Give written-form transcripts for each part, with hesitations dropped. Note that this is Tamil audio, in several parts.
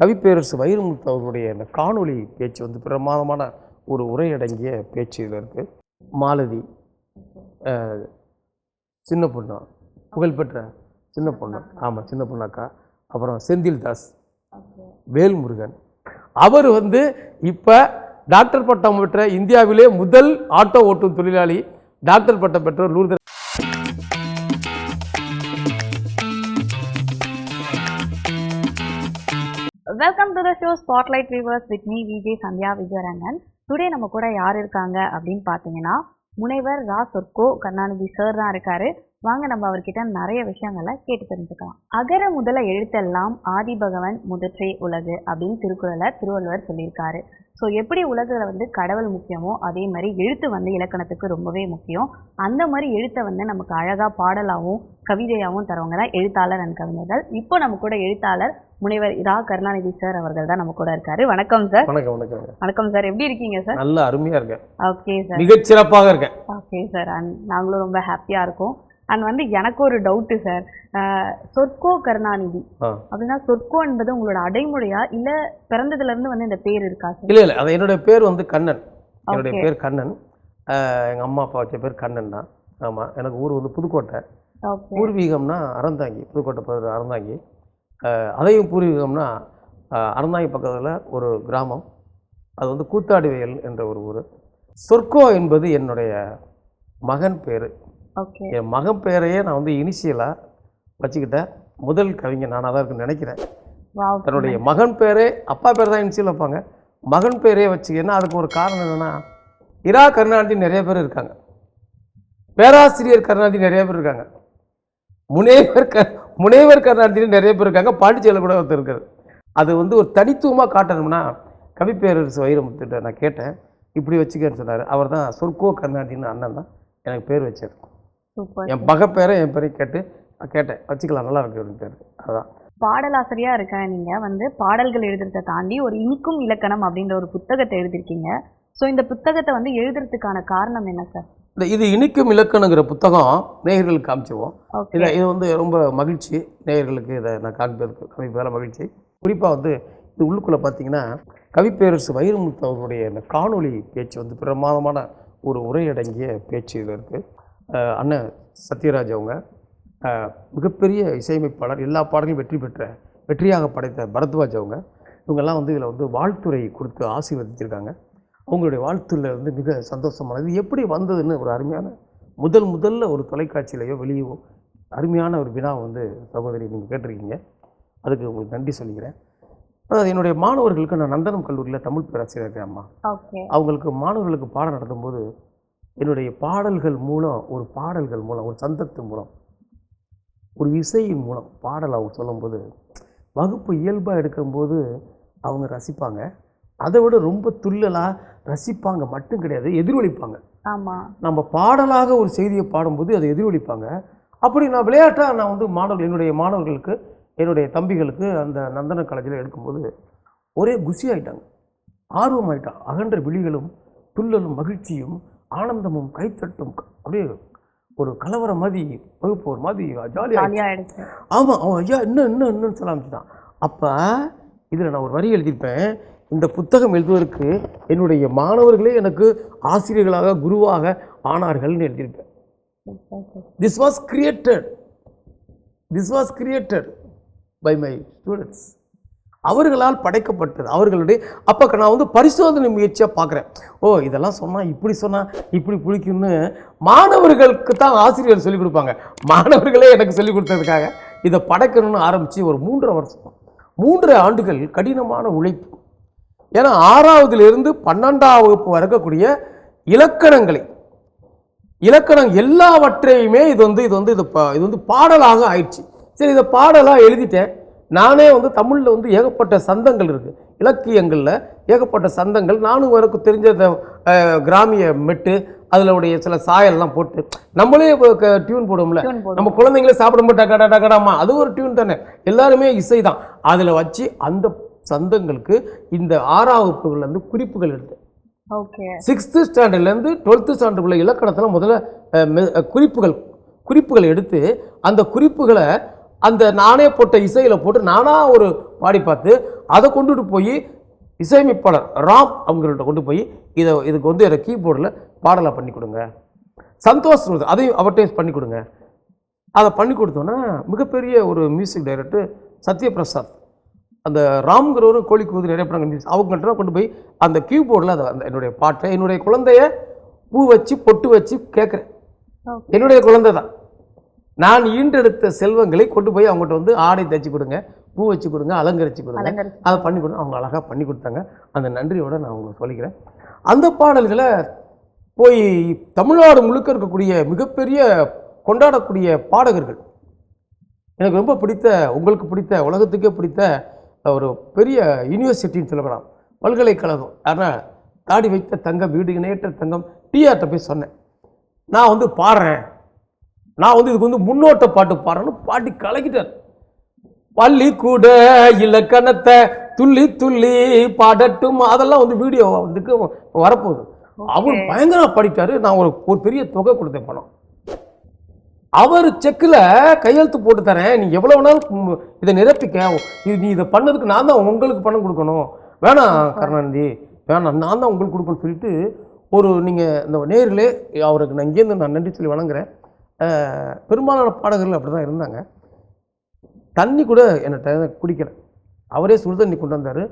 கவிப்பேரரசு வைரமுத்து அவர்களுடைய அந்த காணொளி பேச்சு வந்து பிரமாதமான ஒரு உரையடங்கிய பேச்சு இதில் இருக்குது. மாலதி, சின்ன பொண்ணு, புகழ்பெற்ற சின்ன பொண்ணு, ஆமாம் சின்ன பொண்ணாக்கா, அப்புறம் செந்தில் தாஸ், வேல்முருகன். அவர் வந்து இப்போ டாக்டர் பட்டம் பெற்ற இந்தியாவிலே முதல் ஆட்டோ ஓட்டும் தொழிலாளி, டாக்டர் பட்டம் பெற்ற Lourdhar. Welcome to the show spotlight viewers with me Vijay Sandhya Vijayarangan. Today நம்ம கூட யார் இருக்காங்க அப்படின்னு பார்த்தீங்கன்னா முனைவர் ரா சொர்க்கோ கருணாநிதி சார் தான் இருக்காரு. வாங்க நம்ம அவர்கிட்ட நிறைய விஷயங்களை கேட்டு தெரிஞ்சுக்கலாம். அகர முதல எழுத்தெல்லாம் ஆதி பகவன் முதற்றே உலகு அப்படின்னு திருக்குறளை திருவள்ளுவர் சொல்லியிருக்காரு. ஸோ எப்படி உலகில் வந்து கடவுள் முக்கியமோ அதே மாதிரி எழுத்து வந்து இலக்கணத்துக்கு ரொம்பவே முக்கியம். அந்த மாதிரி எழுத்தை வந்து நமக்கு அழகாக பாடலாகவும் கவிதையாகவும் தரவங்க தான் எழுத்தாளர் அண்ட் கவிஞர்கள். இப்போ நம்ம கூட எழுத்தாளர் முனைவர் ரா கருணாநிதி சார் அவர்கள் தான் நம்ம கூட இருக்காரு. வணக்கம் சார். வணக்கம். வணக்கம். வணக்கம் சார், எப்படி இருக்கீங்க சார்? நல்ல அருமையாக இருக்கேன். ஓகே சார், மிகச்சிறப்பாக இருக்கேன். ஓகே சார், நாங்களும் ரொம்ப ஹாப்பியாக இருக்கோம். அண்ட் வந்து எனக்கு ஒரு டவுட்டு சார், சொர்க்கோ கருணாநிதி அப்படின்னா சொர்க்கோ என்பது உங்களோட அடைமொழியா இல்லை பிறந்ததுலேருந்து வந்து இந்த பேர் இருக்கா சார்? இல்லை, அது என்னுடைய பேர் வந்து கண்ணன். என்னுடைய பேர் கண்ணன். எங்கள் அம்மா அப்பா வச்ச பேர் கண்ணன் தான். ஆமாம், எனக்கு ஊர் வந்து புதுக்கோட்டை. பூர்வீகம்னா அறந்தாங்கி, புதுக்கோட்டை பக்கத்தில் அறந்தாங்கி. அதையும் பூர்வீகம்னா அறந்தாங்கி பக்கத்தில் ஒரு கிராமம், அது வந்து கூத்தாடிவயல் என்ற ஒரு ஊர். சொர்க்கோ என்பது என்னுடைய மகன் பேர். என் மகன் பேரையே நான் வந்து இனிஷியலாக வச்சுக்கிட்ட முதல் கவிஞர் நான் தான் இருக்குன்னு நினைக்கிறேன். தன்னுடைய மகன் பேரே, அப்பா பேர் தான் இனிஷியல் வைப்பாங்க, மகன் பேரே வச்சுக்கன்னா அதுக்கு ஒரு காரணம் என்னென்னா, இரா கருணாநிதி நிறைய பேர் இருக்காங்க, பேராசிரியர் கருணாநிதி நிறைய பேர் இருக்காங்க, முனைவர் கருணாநிதி நிறைய பேர் இருக்காங்க, பாண்டிச்சேரியில் கூட ஒருத்தர் இருக்காரு. அது வந்து ஒரு தனித்துவமாக காட்டணும்னா கவிப்பேரரசு வைரமுத்துட்ட நான் கேட்டேன், இப்படி வச்சுக்கன்னு சொன்னார். அவர் தான் சொர்க்கோ கருணாநிதினு அண்ணன் தான் எனக்கு பேர் வச்சார். என் பகப்பேரை என் பேரை கேட்டேன், வச்சுக்கலாம் நல்லா இருக்கு அப்படின்னு பேர். அதுதான். பாடலாசிரியா இருக்கேன். நீங்கள் வந்து பாடல்கள் எழுதுறதை தாண்டி ஒரு இனிக்கும் இலக்கணம் அப்படின்ற ஒரு புத்தகத்தை எழுதிருக்கீங்க. ஸோ இந்த புத்தகத்தை வந்து எழுதுறதுக்கான காரணம் என்ன சார்? இது இனிக்கும் இலக்கணங்கிற புத்தகம் நேயர்களுக்கு காமிச்சிருவோம். இது வந்து ரொம்ப மகிழ்ச்சி, நேயர்களுக்கு இதை நான் காமிப்பதற்கு வேலை மகிழ்ச்சி. குறிப்பாக வந்து இது உள்ளுக்குள்ளே பார்த்தீங்கன்னா கவிப்பேரரசு வைரமுத்து அவர்களுடைய அந்த காணொளி பேச்சு வந்து பிரமாதமான ஒரு உரையடங்கிய பேச்சு இதில் இருக்குது. அண்ணன் சத்யராஜ் அவங்க மிகப்பெரிய இசையமைப்பாளர், எல்லா பாடலையும் வெற்றியாக படைத்த பரத்வாஜ் அவங்க, இவங்கெல்லாம் வந்து இதில் வந்து வாழ்த்துறை கொடுத்து ஆசீர்வதிச்சிருக்காங்க. அவங்களுடைய வாழ்த்துல வந்து மிக சந்தோஷமானது. எப்படி வந்ததுன்னு ஒரு அருமையான முதல்ல ஒரு தொலைக்காட்சியிலையோ வெளியோ அருமையான ஒரு வினா வந்து சகோதரி நீங்கள் கேட்டிருக்கீங்க. அதுக்கு உங்களுக்கு நன்றி சொல்லிக்கிறேன். அதாவது என்னுடைய மாணவர்களுக்கு நான் நந்தனம் கல்லூரியில் தமிழ் பேராசிரியர் இருக்கேன். அம்மா அவங்களுக்கு மாணவர்களுக்கு பாடம் நடத்தும்போது என்னுடைய பாடல்கள் மூலம் ஒரு சந்தத்து மூலம் ஒரு இசையின் மூலம் பாடல் அவங்க சொல்லும்போது வகுப்பு இயல்பாக எடுக்கும்போது அவங்க ரசிப்பாங்க. அதை விட ரொம்ப துள்ளலாக ரசிப்பாங்க மட்டும் கிடையாது, எதிரொலிப்பாங்க. ஆமாம், நம்ம பாடலாக ஒரு செய்தியை பாடும்போது அதை எதிரொலிப்பாங்க. அப்படி நான் விளையாட்டாக நான் வந்து என்னுடைய மாணவர்களுக்கு, என்னுடைய தம்பிகளுக்கு அந்த நந்தன காலேஜில் எடுக்கும்போது ஒரே குஷி ஆகிட்டாங்க, ஆர்வம் ஆகிட்டாங்க. அகன்ற விழிகளும் துள்ளலும் மகிழ்ச்சியும் ஆனந்தமும் கைத்தட்டும் அப்படியே ஒரு கலவரம் மாதிரி வகுப்பு ஒரு மாதிரி ஜாலியாக. ஆமாம், அவன் ஐயா இன்னும் சொல்ல ஆரம்பிச்சுட்டான். அப்போ இதில் நான் ஒரு வரி எழுதியிருப்பேன், இந்த புத்தகம் எழுதுவதற்கு என்னுடைய மாணவர்களே எனக்கு ஆசிரியர்களாக குருவாக ஆனார்கள்னு எழுதியிருப்பேன். This was created by my students. அவர்களால் படைக்கப்பட்டது, அவர்களுடைய. அப்போ நான் வந்து பரிசோதனை முயற்சியாக பார்க்குறேன். இதெல்லாம் சொன்னால் இப்படி பிடிக்கும்னு மாணவர்களுக்கு தான் ஆசிரியர் சொல்லிக் கொடுப்பாங்க. மாணவர்களே எனக்கு சொல்லிக் கொடுத்ததுக்காக இதை படைக்கணும்னு ஆரம்பித்து ஒரு 3 ஆண்டுகள் கடினமான உழைப்பு. ஏன்னா 6வதுலேருந்து 12ஆம் வகுப்பு வரக்கூடிய இலக்கணம் எல்லாவற்றையுமே இது வந்து பாடலாக ஆயிடுச்சு. சரி, இதை பாடலாக எழுதிட்டேன். நானே வந்து தமிழில் வந்து ஏகப்பட்ட சந்தங்கள் இருக்குது, இலக்கியங்களில் ஏகப்பட்ட சந்தங்கள். நானும் எனக்கு தெரிஞ்ச கிராமிய மெட்டு அதில் உடைய சில சாயல்லாம் போட்டு நம்மளே டியூன் போடுவோம்ல, நம்ம குழந்தைங்களே சாப்பிடும்போது டக்கடாமா, அது ஒரு டியூன் தானே, எல்லாருமே இசை தான். அதில் வச்சு அந்த சந்தங்களுக்கு இந்த 6ஆம் வகுப்புகள்லேருந்து குறிப்புகள் எடுத்தேன். 6th ஸ்டாண்டர்ட்லேருந்து 12th ஸ்டாண்டர்டுக்குள்ள இலக்கணத்தில் முதல்ல குறிப்புகள் எடுத்து அந்த குறிப்புகளை அந்த நானே போட்ட இசையில் போட்டு நானாக ஒரு பாடி பார்த்து அதை கொண்டுட்டு போய் இசையமைப்பாளர் ராம் அவங்கள்ட்ட கொண்டு போய் இதுக்கு வந்து எனக்கு கீபோர்டில் பாடலாக பண்ணி கொடுங்க. சந்தோஷ் அதையும் அவர்டேஸ் பண்ணி கொடுங்க. அதை பண்ணி கொடுத்தோன்னா மிகப்பெரிய ஒரு மியூசிக் டைரக்டர் சத்யபிரசாத், அந்த ராம்ங்கிறவரும் கோழிக்கூது நிறைய படங்கள் மியூசிக், அவங்கள்ட்ட கொண்டு போய் அந்த கீபோர்டில் அதை அந்த என்னுடைய பாட்டை என்னுடைய குழந்தைய பூ வச்சு பொட்டு வச்சு கேட்குறேன். என்னுடைய குழந்தை தான். நான் ஈண்டெடுத்த செல்வங்களை கொண்டு போய் அவங்ககிட்ட வந்து ஆடை தைச்சி கொடுங்க, பூ வச்சு கொடுங்க, அலங்கரித்து கொடுங்க, அதை பண்ணி கொடுங்க. அவங்க அழகாக பண்ணி கொடுத்தாங்க. அந்த நன்றியோடு நான் உங்களுக்கு சொல்லிக்கிறேன். அந்த பாடல்களை போய் தமிழ்நாடு முழுக்க இருக்கக்கூடிய மிகப்பெரிய கொண்டாடக்கூடிய பாடகர்கள், எனக்கு ரொம்ப பிடித்த, உங்களுக்கு பிடித்த, உலகத்துக்கே பிடித்த ஒரு பெரிய யூனிவர்சிட்டின்னு சொல்லலாம், பல்கலைக்கழகம், ஆனால் தாடி வைத்த தங்கம், வீடு இணையற்ற தங்கம் டிஆர்ட்ட போய் சொன்னேன், நான் வந்து பாடுறேன், நான் வந்து இதுக்கு வந்து முன்னோட்ட பாட்டு பாடுறேன்னு பாடி கலக்கிட்டார். பள்ளி கூட இலக்கணத்தை துள்ளி துள்ளி பாடட்டும், அதெல்லாம் வந்து வீடியோ வந்துக்கு வரப்போகுது. அவர் பயங்கரமாக பாடிட்டாரு. நான் ஒரு பெரிய தொகை கொடுத்தேன் பணம். அவர் செக்கில் கையெழுத்து போட்டு தரேன், நீ எவ்வளோ வேணாலும் இதை நிரப்பிக்க, நீ இதை பண்ணதுக்கு நான் தான் உங்களுக்கு பணம் கொடுக்கணும், வேணாம் கருணாநிதி வேணாம், நான் தான் உங்களுக்கு கொடுக்கணும்னு சொல்லிட்டு ஒரு நீங்கள் இந்த நேரிலே அவருக்கு நான் இங்கேருந்து நான் நன்றி சொல்லி வணங்குறேன். பெரும்பாலான பாடகர்கள் அப்படி தான் இருந்தாங்க. தண்ணி கூட என்னை குடிக்கலை, அவரே சுடுதண்ணி கொண்டு வந்தார்.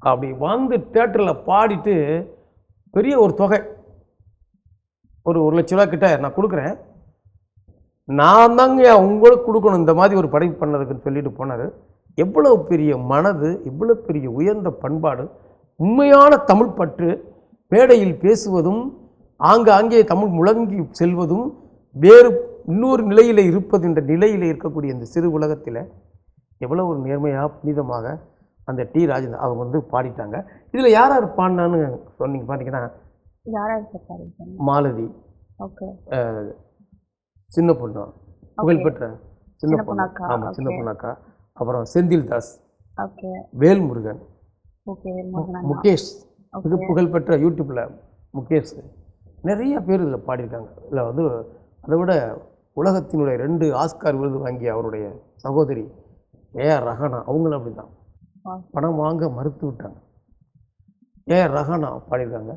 அப்படி வந்து தேட்டரில் பாடிட்டு பெரிய ஒரு தொகை, ஒரு 1 லட்ச ரூபா கிட்ட நான் கொடுக்குறேன், நான் தாங்க உங்களுக்கு கொடுக்கணும் இந்த மாதிரி ஒரு படைப்பு பண்ணதுக்குன்னு சொல்லிட்டு போனார். எவ்வளோ பெரிய மனது, எவ்வளோ பெரிய உயர்ந்த பண்பாடு, உண்மையான தமிழ் பற்று, மேடையில் பேசுவதும் ஆங்காங்கே தமிழ் முழங்கி செல்வதும் வேறு இன்னொரு நிலையில் இருப்பது என்ற நிலையில் இருக்கக்கூடிய இந்த சிறு உலகத்தில் எவ்வளோ ஒரு நேர்மையாக புனிதமாக அந்த டி ராஜேந்திரன் அவங்க வந்து பாடிட்டாங்க. இதில் யார் யார் பாடினான்னு சொன்னீங்க பார்த்தீங்கன்னா, மாலதி, சின்ன பொண்ணு, புகழ்பெற்ற சின்ன பொண்ணு, ஆமாம் சின்ன பொண்ணாக்கா, அப்புறம் செந்தில் தாஸ், வேல்முருகன், முகேஷ், மிக புகழ்பெற்ற யூடியூப்பில் முகேஷ், நிறைய பேர் இதில் பாடியிருக்காங்க. இதில் வந்து அதை விட உலகத்தினுடைய 2 ஆஸ்கார் விருது வாங்கிய அவருடைய சகோதரி ஏஆர் ரஹானா, அவங்களும் அப்படி தான் பணம் வாங்க மறுத்து விட்டாங்க. ஏஆர் ரஹானா பாடியிருக்காங்க.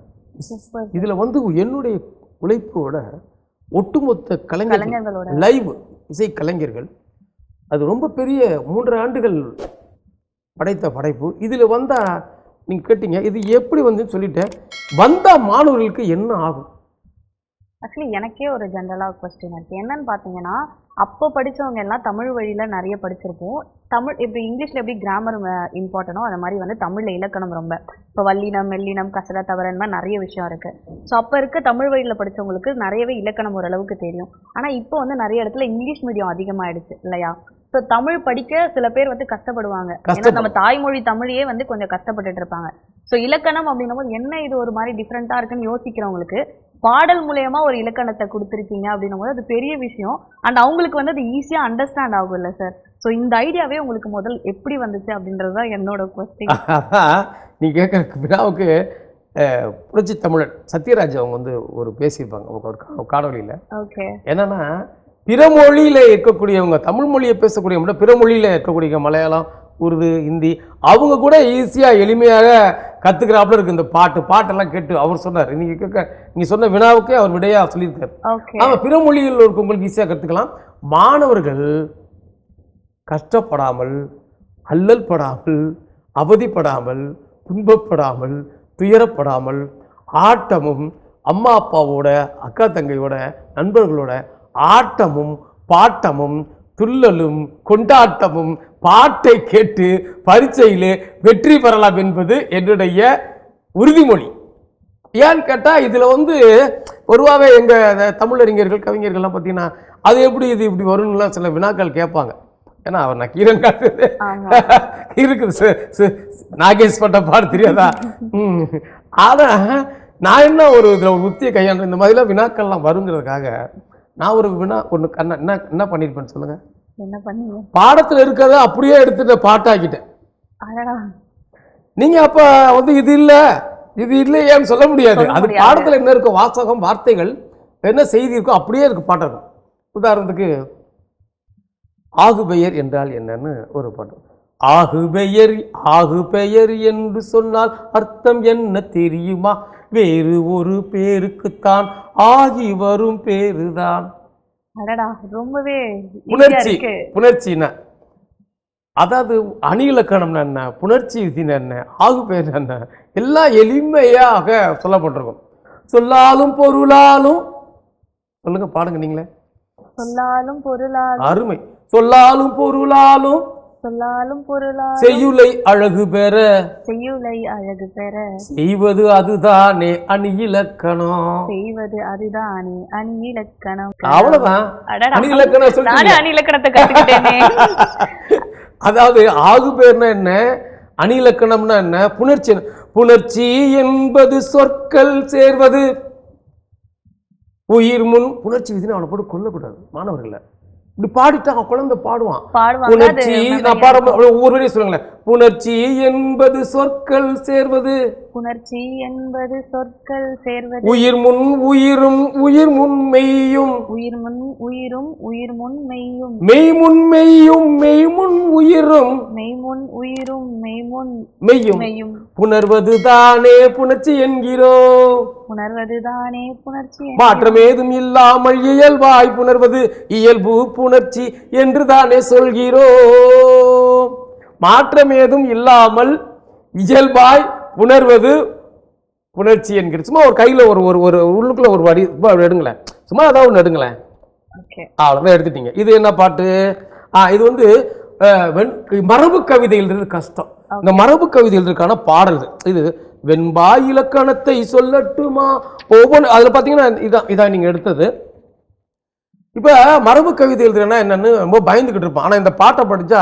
இதில் வந்து என்னுடைய உழைப்போட ஒட்டுமொத்த கலைஞர்களோட லைவ் இசை கலைஞர்கள், அது ரொம்ப பெரிய 3 ஆண்டுகள் படைத்த படைப்பு. இதில் வந்தால் நீங்கள் கேட்டீங்க இது எப்படி வந்து சொல்லிட்டேன், வந்தால் மாணவர்களுக்கு என்ன ஆகும்? ஆக்சுவலி எனக்கே ஒரு ஜென்ரலாக கொஸ்டின் இருக்குது. என்னன்னு பார்த்தீங்கன்னா, அப்போ படித்தவங்க எல்லாம் தமிழ் வழியில் நிறைய படிச்சிருப்போம். தமிழ் இப்போ இங்கிலீஷில் எப்படி கிராமர் இம்பார்ட்டனோ அந்த மாதிரி வந்து தமிழில் இலக்கணம் ரொம்ப, இப்போ வல்லினம், மெல்லினம், கசட, தவறன் மாதிரி நிறைய விஷயம் இருக்குது. ஸோ அப்போ இருக்க தமிழ் வழியில் படித்தவங்களுக்கு நிறையவே இலக்கணம் ஓரளவுக்கு தெரியும். ஆனால் இப்போ வந்து நிறைய இடத்துல இங்கிலீஷ் மீடியம் அதிகமாகிடுச்சு இல்லையா? ஸோ தமிழ் படிக்க சில பேர் வந்து கஷ்டப்படுவாங்க, ஏன்னா நம்ம தாய்மொழி தமிழையே வந்து கொஞ்சம் கஷ்டப்பட்டுட்டு இருப்பாங்க. ஸோ இலக்கணம் அப்படின்னும் போது என்ன இது ஒரு மாதிரி டிஃப்ரெண்ட்டாக இருக்குன்னு யோசிக்கிறவங்களுக்கு பாடல் மூலயமா ஒரு இலக்கணத்தை கொடுத்துருக்கீங்க அப்படின்னும் போது அது பெரிய விஷயம். அண்ட் அவங்களுக்கு வந்து அது ஈஸியாக அண்டர்ஸ்டாண்ட் ஆகும் இல்லை சார்? ஸோ இந்த ஐடியாவே உங்களுக்கு முதல் எப்படி வந்துச்சு அப்படின்றது தான் என்னோட கொஸ்டின். நீ கேட்குற வினாவுக்கு புரட்சி தமிழன் சத்யராஜ் அவங்க வந்து ஒரு பேசியிருப்பாங்க ஒரு காணொலியில். ஓகே, என்னன்னா பிற மொழியில் இருக்கக்கூடியவங்க, தமிழ் மொழியை பேசக்கூடியவங்க பிற மொழியில் இருக்கக்கூடிய மலையாளம், உருது, ஹிந்தி, அவங்க கூட ஈஸியாக எளிமையாக கற்றுக்கிறாப்புல இருக்குது இந்த பாட்டெல்லாம் கேட்டு அவர் சொன்னார். நீங்கள் சொன்ன வினாவுக்கே அவர் விடையாக சொல்லியிருக்காரு. ஆமாம், பிற மொழியில் இருக்கவங்களுக்கு ஈஸியாக கற்றுக்கலாம். மாணவர்கள் கஷ்டப்படாமல், அல்லல் படாமல், அவதிப்படாமல், துன்பப்படாமல், துயரப்படாமல், ஆட்டமும் அம்மா அப்பாவோட, அக்கா தங்கையோட, நண்பர்களோட ஆட்டமும் பாட்டமும் துள்ளலும் கொண்டாட்டமும் பாட்டை கேட்டு பரீட்சையிலே வெற்றி பெறலாம் என்பது என்னுடைய உறுதிமொழி. ஏன்னு கேட்டால் இதில் வந்து பொதுவாகவே எங்கள் தமிழறிஞர்கள் கவிஞர்கள்லாம் பார்த்தீங்கன்னா அது எப்படி இது இப்படி வரும்னுலாம் சில வினாக்கள் கேட்பாங்க. ஏன்னா அவர் நக்கீரன் காட்டு இருக்குது, நாகேஷ் பட்ட பாடு தெரியாதா? அதான் நான் என்ன ஒரு இதில் ஒரு உத்தியை கையாண்டு இந்த மாதிரிலாம் வினாக்கள்லாம் வருங்கிறதுக்காக நான் ஒரு வினா ஒன்று என்ன பண்ணியிருப்பேன்னு சொல்லுங்க. என்ன பண்ணீங்க? பாடத்தில் இருக்கிறத அப்படியே எடுத்துட்டு பாட்டாக்கிட்டேன். நீங்க அப்ப வந்து இது இல்லையேன்னு சொல்ல முடியாது. அது பாடத்தில் என்ன இருக்கும், வாசகம், வார்த்தைகள், என்ன செய்தி இருக்கோ அப்படியே இருக்கு பாட்டு இருக்கும். உதாரணத்துக்கு ஆகுபெயர் என்றால் என்னன்னு ஒரு பாட்டு. ஆகுபெயர் ஆகுபெயர் என்று சொன்னால் அர்த்தம் என்ன தெரியுமா? வேறு ஒரு பேருக்குத்தான் ஆகி வரும் பேருதான். அடடா ரொம்பவே புணர்ச்சி. புணர்ச்சின்னா அதாவது அணி இலக்கணம்னா என்ன, புணர்ச்சி விதினா என்ன, ஆகுபெயர் என்ன, எல்லாம் எளிமையாக சொல்லப்பட்டிருக்கும். சொல்லாலும் பொருளாலும் சொல்லுங்க, பாடுங்க நீங்களே. சொல்லாலும் பொருளாலும். அருமை. சொல்லாலும் பொருளாலும் சொல்லாலும் பொருளாலும் செய்யுளை அழகு பெற செய்யுளை அழகு பெற செய்வது அதுதானே அணி இலக்கணம். செய்வது அதுதானே அணி இலக்கணம். அவ்வளவுதான். அணி இலக்கணம் நானே அணி இலக்கணத்தை கத்துக்கிட்டேனே. அதாவது ஆகுபெயர்னா என்ன, அணி இலக்கணம்னா என்ன, புணர்ச்சி. புணர்ச்சி என்பது சொற்கள் சேர்வது. உயிர் முன் புணர்ச்சி விதினு அவனை போட்டு கொல்லக்கூடாது மாணவர்களை. இப்படி பாடிட்டா அவன் குழந்தை பாடுவான். புணர்ச்சி நான் பாட ஒவ்வொரு சொல்லுங்களேன். புணர்ச்சி என்பது சொற்கள் சேர்வது. புணர்ச்சி என்பது சொற்கள் சேர்வது. உயிர் முன் உயிரும் உயிர் முன் மெய்யும். உயிர் முன் உயிரும் உயிர் முன் மெய்யும். மெய் முன் மெய்யும் மெய் முன் உயிரும். மெய் முன் உயிரும் மெய் முன் மெய்யும் மெய்யும். புணர்வது தானே புணர்ச்சி என்கிறோம். புணர்வது தானே புணர்ச்சி. மாற்றம் ஏதும் இல்லாமல் இயல்பாய் புணர்வது இயல்பு புணர்ச்சி என்று தானே சொல்கிறோம். மாற்றம் ஏதும் இல்லாமல் இயல்பாய் புணர்வது புணர்ச்சி என்கிறது. சும்மா ஒரு கையில ஒரு ஒரு உள்ளுக்குள்ள ஒரு வடி எடுங்களேன், சும்மா ஏதாவது ஒன்று எடுங்களேன். அவ்வளோதான் எடுத்துட்டீங்க. இது என்ன பாட்டு? இது வந்து மரபு கவிதையில் இருந்து கஷ்டம். இந்த மரபு கவிதையில் இருக்கான பாடல் இது. வெண்பாய் இலக்கணத்தை சொல்லட்டுமா ஒவ்வொன்று அதில் பார்த்தீங்கன்னா இதான் நீங்கள் எடுத்தது. இப்போ மரபு கவிதை எழுதுறேன்னா என்னன்னு ரொம்ப பயந்துக்கிட்டு இருப்பான். ஆனால் இந்த பாட்டை படித்தா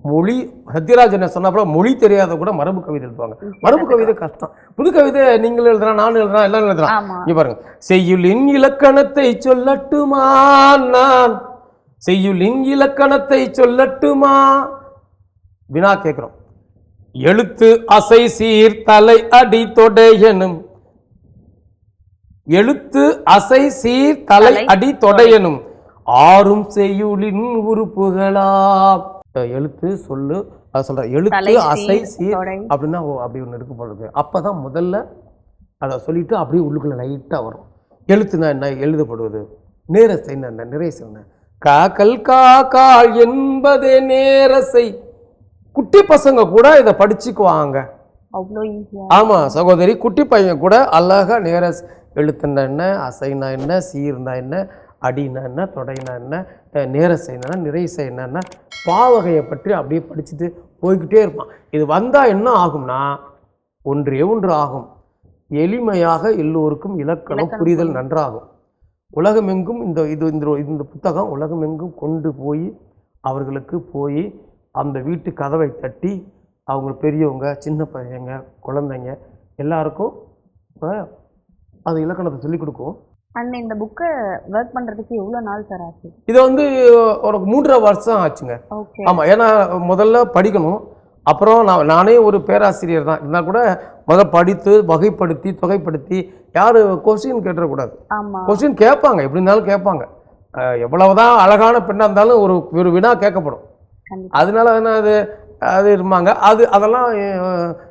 மொழி சத்யராஜ் என்ன சொன்னாப்புல மொழி தெரியாத கூட மரபு கவிதை எழுதுவாங்க. மரபு கவிதை கஷ்டம். புது கவிதை நீங்கள் எழுதுறான், நானும் எழுதுறான், எல்லாரும் எழுதுறான். இங்க பாருங்க. செய்யுளின் இலக்கணத்தை சொல்லட்டுமா நான், செய்யுளின் இலக்கணத்தை சொல்லட்டுமா வினா கேட்கிறோம். எழுத்து அசை சீர் தலை அடி தொடையனும். எழுத்து அசை சீர் தலை அடி தொடையனும் ஆறும் செய்யுளின் உறுப்புகளாம். எழுத்து சொல்லு அதை சொல்ற. எழுத்து அசை சீர் அப்படின்னா அப்படி ஒன்று இருக்கு போல. அப்பதான் முதல்ல அதை சொல்லிட்டு அப்படியே உள்ளுக்குள்ள லைட்டா வரும். எழுத்துனா என்ன, எழுதப்படுவது. நேரசை என்ன, நிறைசை என்ன. காக்கல் காக்கால் என்பதே நேரசை. குட்டி பசங்க கூட இதை படிச்சுக்குவாங்க. ஆமா சகோதரி, குட்டி பையன் கூட அழகா நேர எழுத்துனா என்ன, அசைனா என்ன, சீர்னா என்ன, அடினா என்ன, தொடைனா என்ன, நேரசைனா நிறைசை என்னன்னா பாவகையை பற்றி அப்படியே படிச்சுட்டு போய்கிட்டே இருப்பான். இது வந்தா என்ன ஆகும்னா ஒன்றே ஒன்று ஆகும். எளிமையாக எல்லோருக்கும் இலக்கணம் புரிதல் நன்றாகும். உலகமெங்கும் இந்த புத்தகம் உலகமெங்கும் கொண்டு போய் அவர்களுக்கு போய் அந்த வீட்டு கதவை தட்டி அவங்க பெரியவங்க சின்ன பையங்க குழந்தைங்க எல்லாருக்கும் அது இலக்கணத்தை சொல்லிக் கொடுக்கும். அண்ட் இந்த புக்கை ஒர்க் பண்ணுறதுக்கு எவ்வளோ நாள் சார் ஆச்சு? இதை வந்து ஒரு 3.5 வருஷம் ஆச்சுங்க. ஆமாம், ஏன்னா முதல்ல படிக்கணும். அப்புறம் நானே ஒரு பேராசிரியர் தான் இருந்தால் கூட முதல்ல படித்து வகைப்படுத்தி தொகைப்படுத்தி யார் கொஸ்டின் கேட்டுறக்கூடாது. கொஸ்டின் கேட்பாங்க, எப்படி இருந்தாலும் கேட்பாங்க. எவ்வளவுதான் அழகான பெண்ணாக இருந்தாலும் ஒரு வினா கேட்கப்படும். அதனால அது இருப்பாங்க. அதெல்லாம்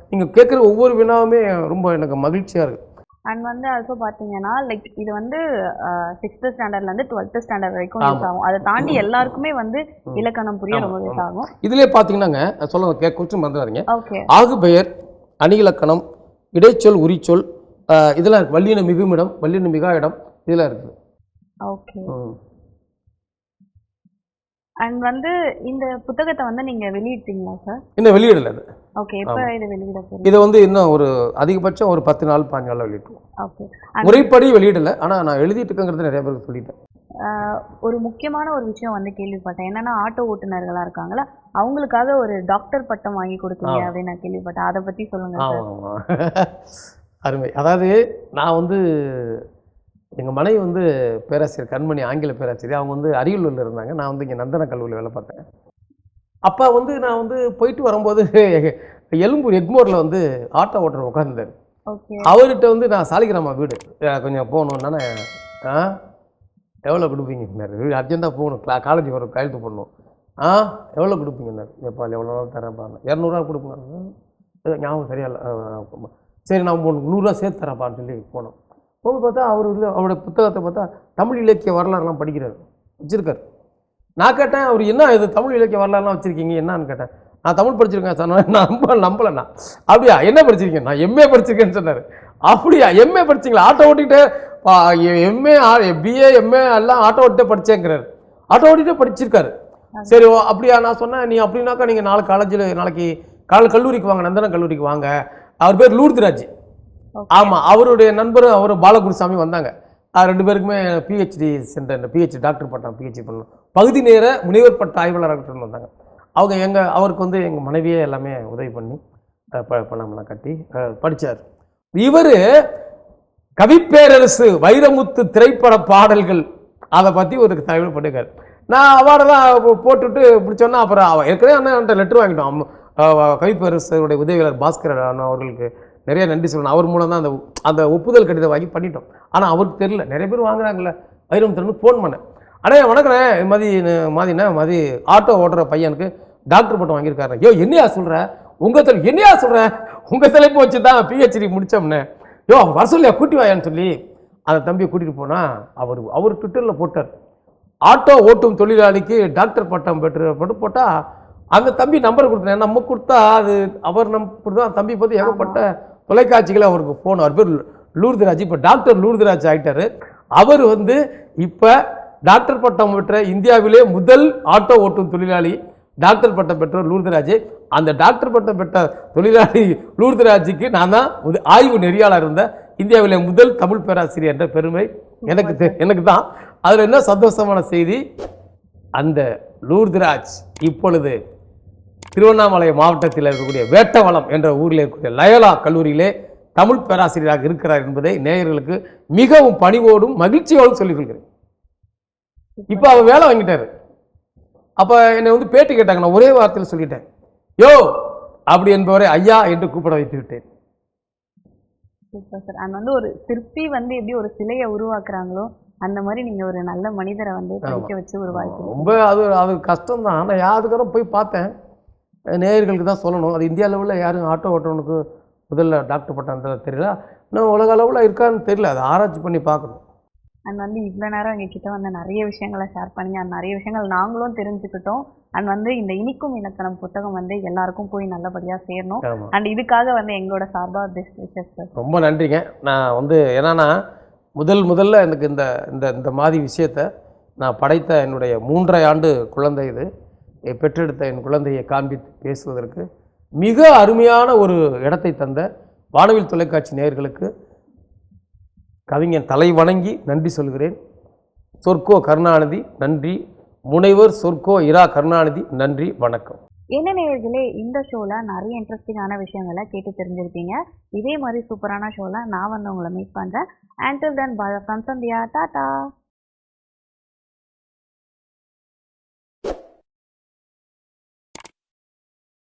நீங்கள் கேட்குற ஒவ்வொரு வினாவுமே ரொம்ப எனக்கு மகிழ்ச்சியாக இருக்குது. அண்ட் வந்து ஆல்சோ பார்த்தீங்கன்னா லைக் இது வந்து 6th ஸ்டாண்டர்ட்லேருந்து 12th ஸ்டாண்டர்ட் வரைக்கும் யூஸ் ஆகும். அதை தாண்டி எல்லாருக்குமே வந்து இலக்கணம் புரிய ரொம்ப யூஸ் ஆகும். இதுலேயே பார்த்தீங்கன்னாங்க சொல்லுங்க, கொஸ்டின் வந்துடாதீங்க. ஆகுபெயர், அணி இலக்கணம், இடைச்சொல், உரிச்சொல், இதெல்லாம் இருக்கு. வல்லின மிகுமிடம், வல்லின மிகா இடம், இதெல்லாம் இருக்குது. ஓகே. அண்ட் வந்து இந்த புத்தகத்தை வந்து நீங்க வெளியிட்டீங்களா சார்? இன்னும் வெளியிடல. அது ஓகே. இப்போ இது வெளியிட போறீங்க? இது வந்து இன்னும் ஒரு அதிகபட்சம் ஒரு 10 நாள் 15 நாள் வெளியிடுவோம். ஓகே. முறைப்படி வெளியிடல, ஆனா நான் எழுதிட்டு இருக்கேங்கிறது நிறைய பேருக்கு சொல்லிட்டேன். ஒரு முக்கியமான ஒரு விஷயம் வந்து கேள்விப்பட்டேன். என்னன்னா ஆட்டோ ஓட்டுநர்களா இருக்காங்களா, அவங்களுக்காக ஒரு டாக்டர் பட்டம் வாங்கி கொடுத்தீங்க அப்படின்னு நான் கேள்விப்பட்டேன். அதை பத்தி சொல்லுங்க சார். அருமை. அதாவது நான் வந்து எங்கள் மனைவி வந்து பேராசிரியர் கண்மணி, ஆங்கில பேராசிரியர். அவங்க வந்து அரியலூரில் இருந்தாங்க. நான் வந்து இங்கே நந்தன கல்லூரியில் வேலை பார்த்தேன். அப்போ வந்து நான் வந்து போயிட்டு வரும்போது எழும்பூர் எக்மோரில் வந்து ஆட்டோ ஓட்டுற உட்காந்துருந்தார். அவர்கிட்ட வந்து நான் சாலிகிராமா வீடு கொஞ்சம் போகணுன்னா எவ்வளோ கொடுப்பீங்கன்னாரு. அர்ஜென்ட்டாக போகணும், காலேஜ் வர கையெழுத்து போடணும். ஆ எவ்வளோ கொடுப்பீங்கன்னாரு. எப்பா எவ்வளோ தரேன்ப்பா, 200 கொடுப்பேன். ஞாபகம் சரியா இல்லை. சரி நான் 100 சேர்த்து தரேன்ப்பான்னு சொல்லி போனோம். போய் பார்த்தா அவர் இல்லை, அவருடைய புத்தகத்தை பார்த்தா தமிழ் இலக்கிய வரலாறுலாம் படிக்கிறார், வச்சுருக்கார். நான் கேட்டேன், அவர் என்ன இது தமிழ் இலக்கிய வரலாறுலாம் வச்சுருக்கீங்க என்னான்னு கேட்டேன். நான் தமிழ் படிச்சிருக்கேன் சார். நான் நம்பலைண்ணா. அப்படியா, என்ன படிச்சிருக்கேன்? நான் எம்ஏ படிச்சிருக்கேன்னு சொன்னார். அப்படியா, எம்ஏ படிச்சிங்களா? ஆட்டோ ஓட்டிகிட்டே எம்ஏ பிஏ எம்ஏ எல்லாம் ஆட்டோ ஓட்டிகிட்டே படித்தேங்கிறார். ஆட்டோ ஓட்டிகிட்டே படிச்சிருக்காரு. சரி அப்படியா, நான் சொன்னேன் நீ அப்படின்னாக்கா நீங்கள் நாளைக்கு கல்லூரிக்கு வாங்க, நந்தனம் கல்லூரிக்கு வாங்க. அவர் பேர் லூர்துராஜ். ஆமாம், அவருடைய நண்பர் அவர் பாலகுருசாமி வந்தாங்க. 2 பேருக்குமே பிஹெச்டி சென்டர், பிஹெச்டி டாக்டர் பட்டம் பிஹெச்டி பண்ணணும், பகுதி நேர முனைவர் பட்ட ஆய்வாளராக வந்தாங்க. அவங்க அவருக்கு வந்து எங்கள் மனைவியே எல்லாமே உதவி பண்ணி பணம்லாம் கட்டி படித்தார். இவர் கவிப்பேரரசு வைரமுத்து திரைப்பட பாடல்கள் அதை பற்றி ஒரு தகவல் பண்ணியிருக்காரு. நான் அவார்டெல்லாம் போட்டுட்டு பிடிச்சோன்னா அப்புறம் ஏற்கனவே அண்ணன் லெட்டர் வாங்கிட்டோம். கவிப்பேரரசுடைய உதவியாளர் பாஸ்கர் அவர்களுக்கு நிறைய நன்றி சொல்லணும். அவர் மூலம் தான் அந்த ஒப்புதல் கடிதம் வாங்கி பண்ணிட்டோம். ஆனால் அவருக்கு தெரியல, நிறைய பேர் வாங்குறாங்கல்ல. வைரமுத்து ஃபோன் பண்ணேன், அண்ணே வணக்கண்ணே, மாதிரி ஆட்டோ ஓட்டுற பையனுக்கு டாக்டர் பட்டம் வாங்கியிருக்காரு. யோ என்னையா சொல்கிற, உங்கள் தலைப்பு வச்சு தான் பிஹெச்டி முடித்தோம்னே. யோ வர சொல்லியா, கூட்டி வாயான்னு சொல்லி அந்த தம்பியை கூட்டிகிட்டு போனால் அவர் ட்விட்டரில் போட்டார், ஆட்டோ ஓட்டும் தொழிலாளிக்கு டாக்டர் பட்டம் பெற்று போட்டால் அந்த தம்பி நம்பர் கொடுத்தேன். நம்ம கொடுத்தா அது அவர் கொடுத்தா தம்பி பார்த்து ஏகப்பட்ட தொலைக்காட்சிகளை அவருக்கு ஃபோன். அவர் பேர் லூர்துராஜ். இப்போ டாக்டர் லூர்துராஜ் ஆகிட்டார். அவர் வந்து இப்போ டாக்டர் பட்டம் பெற்ற இந்தியாவிலே முதல் ஆட்டோ ஓட்டும் தொழிலாளி டாக்டர் பட்டம் பெற்ற லூர்துராஜ். அந்த டாக்டர் பட்டம் பெற்ற தொழிலாளி லூர்துராஜுக்கு நான் தான் ஆய்வு நெறியாளர் இருந்த இந்தியாவிலே முதல் தமிழ் பேராசிரியர் என்ற பெருமை எனக்கு தான். அதில் என்ன சந்தோஷமான செய்தி, அந்த லூர்துராஜ் இப்பொழுது திருவண்ணாமலை மாவட்டத்தில் இருக்கக்கூடிய வேட்டவளம் என்ற ஊரில் இருக்கக்கூடிய லயோலா கல்லூரியிலே தமிழ் பேராசிரியராக இருக்கிறார் என்பதை நேயர்களுக்கு மிகவும் பணிவோடும் மகிழ்ச்சியோடும் சொல்லிக் கொள்கிறேன். இப்போ அவர் வேலை வாங்கிட்டாரு. அப்போ என்னை வந்து பேட்டி கேட்டாங்க, நான் ஒரே வார்த்தையில் சொல்லிட்டேன், யோ அப்படி என்பவரை ஐயா என்று கூப்பிட வைத்து விட்டேன். Super sir. அண்ட் வந்து ஒரு சிற்பி வந்து எப்படி ஒரு சிலையை உருவாக்குறாங்களோ அந்த மாதிரி நீங்கள் ஒரு நல்ல மனிதரை வந்து படிக்க வச்சு உருவாக்கி ரொம்ப அது கஷ்டம் தான். ஆனால் யாருக்கப்புறம் போய் பார்த்தேன், நேயர்களுக்கு தான் சொல்லணும். அது இந்தியா லெவலில் யாரும் ஆட்டோ ஓட்டுறவனுக்கு முதல்ல டாக்டர் பட்டம் தெரியல, இன்னும் உலக அளவில் இருக்கான்னு தெரியல. அதை ஆராய்ச்சி பண்ணி பார்க்கணும். அண்ட் வந்து இவ்வளோ நேரம் எங்ககிட்ட வந்து நிறைய விஷயங்களை ஷேர் பண்ணி அந்த நிறைய விஷயங்கள் நாங்களும் தெரிஞ்சுக்கிட்டோம். அண்ட் வந்து இந்த இனிக்கும் இலக்கணம் புத்தகம் வந்து எல்லாருக்கும் போய் நல்லபடியாக சேரணும். அண்ட் இதுக்காக வந்து எங்களோட சார்பாக பெஸ்ட் விஷஸ் சார். ரொம்ப நன்றிங்க. நான் வந்து என்னன்னா முதல்ல எனக்கு இந்த மாதிரி விஷயத்தை நான் படைத்த என்னுடைய 3.5 ஆண்டு குழந்தை, இது பெற்றெடுத்த என் குழந்தையை காண்பித்து பேசுவதற்கு மிக அருமையான ஒரு இடத்தை தந்த வானவில் தொலைக்காட்சி நேயர்களுக்கு கவிஞன் தலை வணங்கி நன்றி சொல்கிறேன். சொர்க்கோ கருணாநிதி நன்றி, முனைவர் சொர்க்கோ இரா கருணாநிதி நன்றி, வணக்கம். என்ன நேயர்களே, இந்த ஷோவில் நிறைய இன்ட்ரெஸ்டிங்கான விஷயங்களை கேட்டு தெரிஞ்சிருப்பீங்க. இதே மாதிரி சூப்பரான ஷோவில் நான் வந்து உங்களை மீட் பண்ணுறேன். Until then, bye from Sandhya. Tata.